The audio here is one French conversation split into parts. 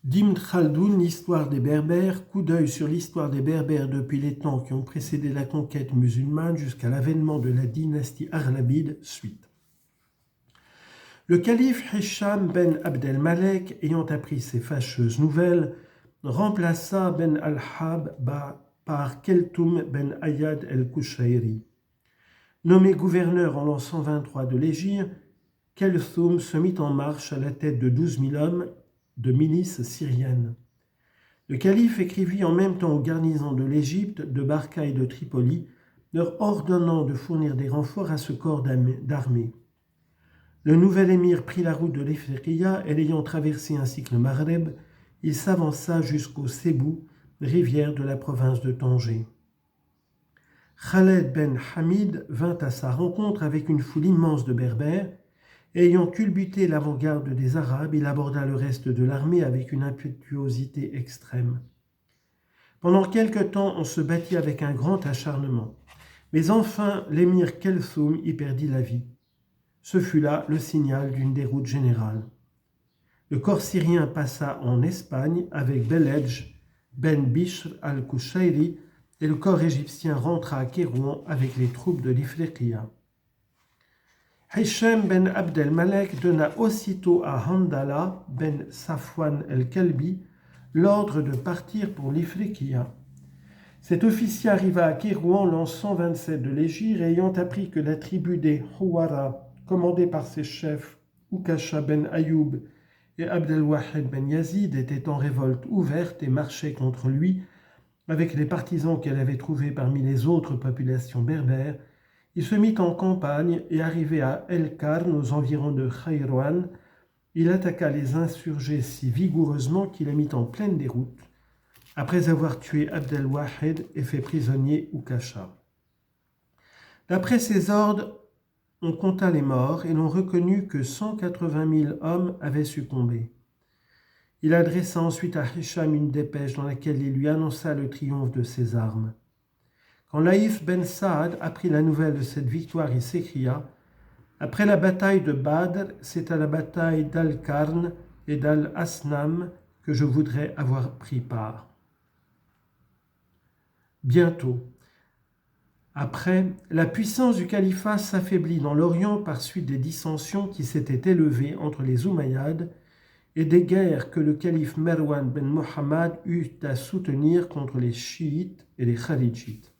D'Ibn Khaldoun, l'histoire des Berbères, coup d'œil sur l'histoire des Berbères depuis les temps qui ont précédé la conquête musulmane jusqu'à l'avènement de la dynastie Aghlabide, suite. Le calife Hisham ben Abd-el-Malek, ayant appris ces fâcheuses nouvelles, remplaça Ben al-Hab par Keltoum ben Ayad el-Kushayri. Nommé gouverneur en l'an 123 de l'Hégire, Keltoum se mit en marche à la tête de 12 000 hommes de milices syriennes. Le calife écrivit en même temps aux garnisons de l'Égypte, de Barca et de Tripoli, leur ordonnant de fournir des renforts à ce corps d'armée. Le nouvel émir prit la route de l'Ifriqiya et l'ayant traversé ainsi que le Maghreb, il s'avança jusqu'au Sébou, rivière de la province de Tanger. Khaled ben Hamid vint à sa rencontre avec une foule immense de Berbères, et ayant culbuté l'avant-garde des Arabes, il aborda le reste de l'armée avec une impétuosité extrême. Pendant quelque temps, on se battit avec un grand acharnement, mais enfin l'émir Kelsoum y perdit la vie. Ce fut là le signal d'une déroute générale. Le corps syrien passa en Espagne avec Beledj ben Bishr al-Kushayri et le corps égyptien rentra à Kérouan avec les troupes de l'Ifriqiya. Hisham ben Abd-el-Malek donna aussitôt à Handala ben Safwan el-Kalbi l'ordre de partir pour l'Ifriqiya. Cet officier arriva à Kérouan l'an 127 de l'Hégire et ayant appris que la tribu des Houara, commandée par ses chefs Ukasha ben Ayoub et Abdel-Wahid ben Yazid, était en révolte ouverte et marchait contre lui avec les partisans qu'elle avait trouvés parmi les autres populations berbères, il se mit en campagne et arrivé à El-Karn, aux environs de Khaïrouan, il attaqua les insurgés si vigoureusement qu'il les mit en pleine déroute, après avoir tué Abdel-Wahid et fait prisonnier Ukasha. D'après ses ordres, on compta les morts et l'on reconnut que 180 000 hommes avaient succombé. Il adressa ensuite à Hisham une dépêche dans laquelle il lui annonça le triomphe de ses armes. Quand Laïf ben Saad apprit la nouvelle de cette victoire, il s'écria « Après la bataille de Badr, c'est à la bataille d'Al-Karn et d'Al-Asnam que je voudrais avoir pris part. » Bientôt, après, la puissance du califat s'affaiblit dans l'Orient par suite des dissensions qui s'étaient élevées entre les Omeyyades et des guerres que le calife Marwan ben Muhammad eut à soutenir contre les chiites et les kharidjites.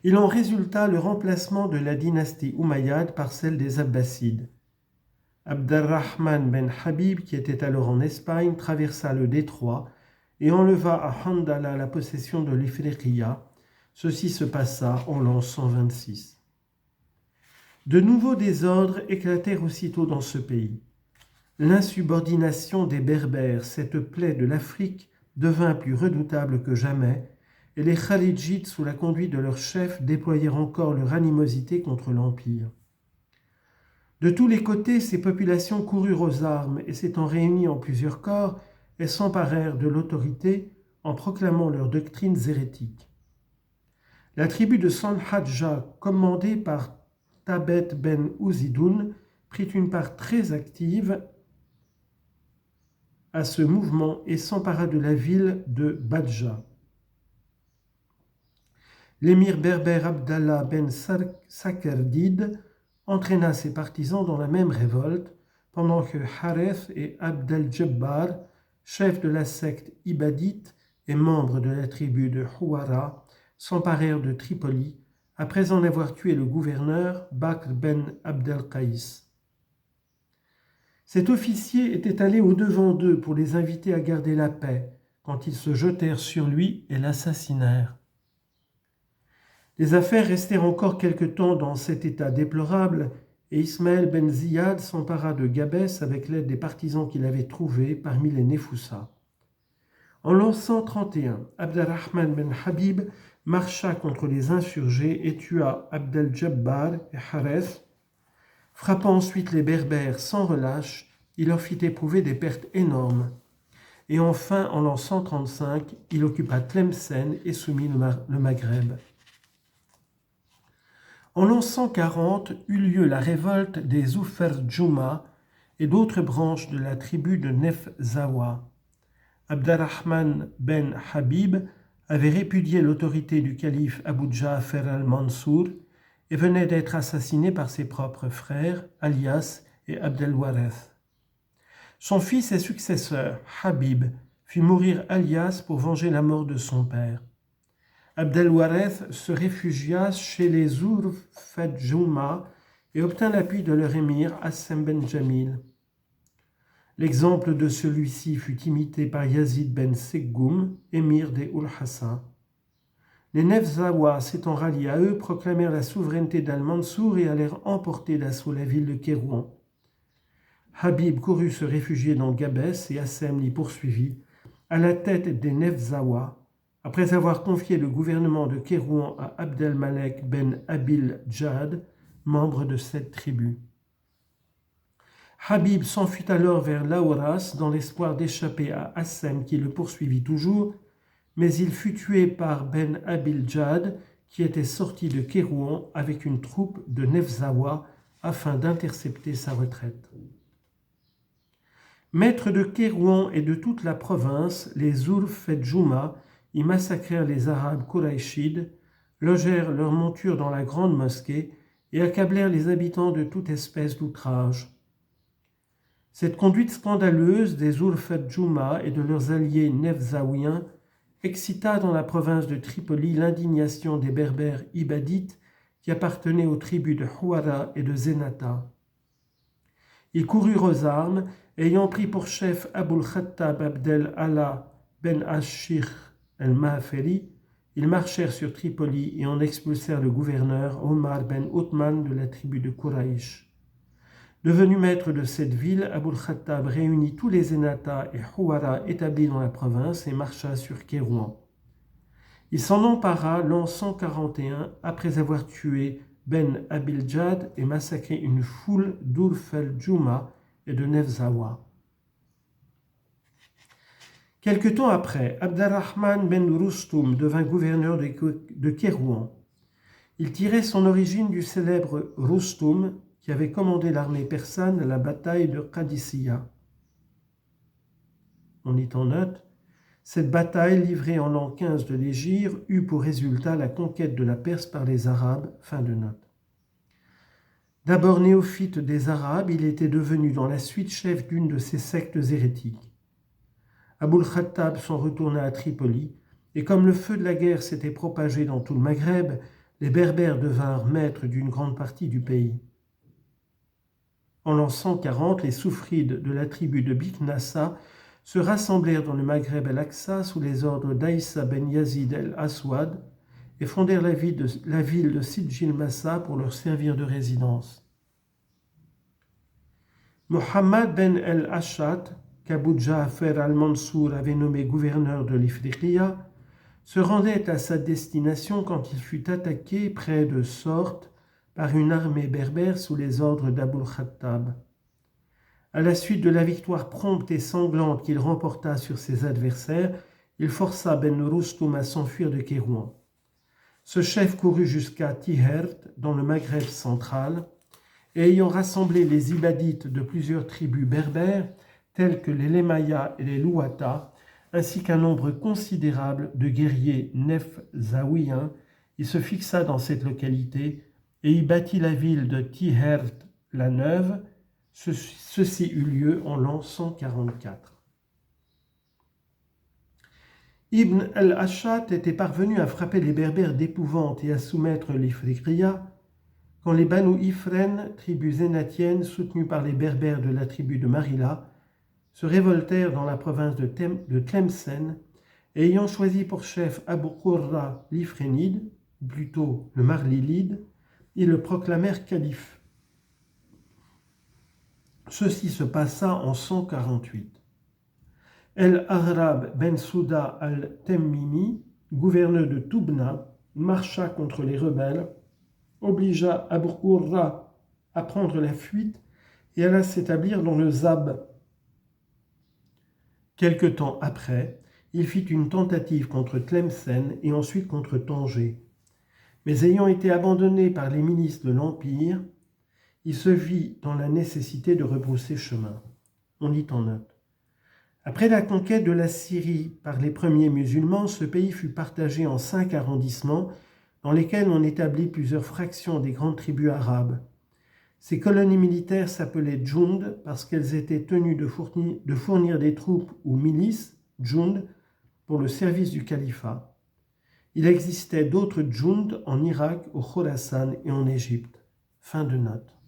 Il en résulta le remplacement de la dynastie Umayyade par celle des Abbasides. Abd-ar-Rahman ben Habib, qui était alors en Espagne, traversa le détroit et enleva à Handala la possession de l'Ifriqiya. Ceci se passa en l'an 126. De nouveaux désordres éclatèrent aussitôt dans ce pays. L'insubordination des Berbères, cette plaie de l'Afrique, devint plus redoutable que jamais, et les Khalidjites, sous la conduite de leur chef, déployèrent encore leur animosité contre l'Empire. De tous les côtés, ces populations coururent aux armes et s'étant réunies en plusieurs corps, elles s'emparèrent de l'autorité en proclamant leurs doctrines hérétiques. La tribu de Sanhadja, commandée par Tabet ben Ouzidoun, prit une part très active à ce mouvement et s'empara de la ville de Badja. L'émir berbère Abdallah ben Sakerdid entraîna ses partisans dans la même révolte, pendant que Hareth et Abd-el-Jabbar, chefs de la secte ibadite et membres de la tribu de Houara, s'emparèrent de Tripoli, après en avoir tué le gouverneur Bakr ben Abdel-Qaïs. Cet officier était allé au-devant d'eux pour les inviter à garder la paix, quand ils se jetèrent sur lui et l'assassinèrent. Les affaires restèrent encore quelque temps dans cet état déplorable, et Ismaël ben Ziyad s'empara de Gabès avec l'aide des partisans qu'il avait trouvés parmi les Néfoussa. En l'an 131, Abd-ar-Rahman ben Habib marcha contre les insurgés et tua Abd-el-Jabbar et Hareth. Frappant ensuite les Berbères sans relâche, il leur fit éprouver des pertes énormes. Et enfin, en l'an 135, il occupa Tlemcen et soumit le Maghreb. En l'an 140 eut lieu la révolte des Oufer Djouma et d'autres branches de la tribu de Nefzawa. Abd-ar-Rahman ben Habib avait répudié l'autorité du calife Abu Ja'far al-Mansour et venait d'être assassiné par ses propres frères, Alias et Abd al-Warith. Son fils et successeur, Habib, fit mourir Alias pour venger la mort de son père. Abd al-Warith se réfugia chez les Zurf-Fadjouma et obtint l'appui de leur émir Assem ben Jamil. L'exemple de celui-ci fut imité par Yazid ben Seggoum, émir des Ul-Hassa. Les Nefzawa, s'étant ralliés à eux, proclamèrent la souveraineté d'Al-Mansour et allèrent emporter d'assaut la ville de Kérouan. Habib courut se réfugier dans Gabès et Assem l'y poursuivit, à la tête des Nefzawa, après avoir confié le gouvernement de Kérouan à Abd al-Malek ben Abil Djad, membre de cette tribu. Habib s'enfuit alors vers Laouras dans l'espoir d'échapper à Assem qui le poursuivit toujours, mais il fut tué par Ben Abil Djad qui était sorti de Kérouan avec une troupe de Nefzawa afin d'intercepter sa retraite. Maîtres de Kérouan et de toute la province, les Zurf-Fedjouma y massacrèrent les Arabes Kouraïchides, logèrent leurs montures dans la grande mosquée et accablèrent les habitants de toute espèce d'outrage. Cette conduite scandaleuse des Zurf-Fedjouma et de leurs alliés nefzaouiens excita dans la province de Tripoli l'indignation des Berbères ibadites qui appartenaient aux tribus de Houara et de Zenata. Ils coururent aux armes, ayant pris pour chef Abul Khattab Abdel Allah ben Ashir el-Mahferi, ils marchèrent sur Tripoli et en expulsèrent le gouverneur Omar ben Othman de la tribu de Kouraïch. Devenu maître de cette ville, Abul Khattab réunit tous les Zenata et Houara établis dans la province et marcha sur Kérouan. Il s'en empara l'an 141 après avoir tué Ben Abil Djad et massacré une foule d'Urf-el-Djouma et de Nefzawa. Quelque temps après, Abd-ar-Rahman ben Rustum devint gouverneur de Kérouan. Il tirait son origine du célèbre Rustum qui avait commandé l'armée persane à la bataille de Qadisiyah. On y en note, cette bataille livrée en l'an 15 de l'Hégire eut pour résultat la conquête de la Perse par les Arabes. Fin de note. D'abord néophyte des Arabes, il était devenu dans la suite chef d'une de ces sectes hérétiques. Abul Khattab s'en retourna à Tripoli, et comme le feu de la guerre s'était propagé dans tout le Maghreb, les Berbères devinrent maîtres d'une grande partie du pays. En l'an 140, les Soufrides de la tribu de Biknassa se rassemblèrent dans le Maghreb al-Aqsa sous les ordres d'Aïssa ben Yazid el-Aswad et fondèrent la ville de Sidjil Massa pour leur servir de résidence. Mohammed ben el-Ashat, qu'Abu Ja'far al-Mansour avait nommé gouverneur de l'Ifriqiya, se rendait à sa destination quand il fut attaqué près de Sorte par une armée berbère sous les ordres d'Abul Khattab. À la suite de la victoire prompte et sanglante qu'il remporta sur ses adversaires, il força Ben Rustum à s'enfuir de Kérouan. Ce chef courut jusqu'à Tihert, dans le Maghreb central, et ayant rassemblé les Ibadites de plusieurs tribus berbères, telles que les Lemayas et les Louata, ainsi qu'un nombre considérable de guerriers nefzaouiens, il se fixa dans cette localité et y bâtit la ville de Tihert-la-Neuve. Ceci eut lieu en l'an 144. Ibn al-Ashat était parvenu à frapper les Berbères d'épouvante et à soumettre l'Ifriqiya quand les Banu Ifren, tribu zénatienne soutenue par les Berbères de la tribu de Marila, se révoltèrent dans la province de Tlemcen et ayant choisi pour chef Abu Qurra l'Ifrénide, ou plutôt le Marlilide, ils le proclamèrent calife. Ceci se passa en 148. El-Arab ben Souda al-Temmimi, gouverneur de Toubna, marcha contre les rebelles, obligea Abu Qurra à prendre la fuite et alla s'établir dans le Zab. Quelque temps après, il fit une tentative contre Tlemcen et ensuite contre Tanger. Mais ayant été abandonné par les milices de l'Empire, il se vit dans la nécessité de rebrousser chemin. On dit en note. Après la conquête de la Syrie par les premiers musulmans, ce pays fut partagé en 5 arrondissements dans lesquels on établit plusieurs fractions des grandes tribus arabes. Ces colonies militaires s'appelaient Djound parce qu'elles étaient tenues de fournir des troupes ou milices, Djound, pour le service du califat. Il existait d'autres Djound en Irak, au Khorasan et en Égypte. Fin de note.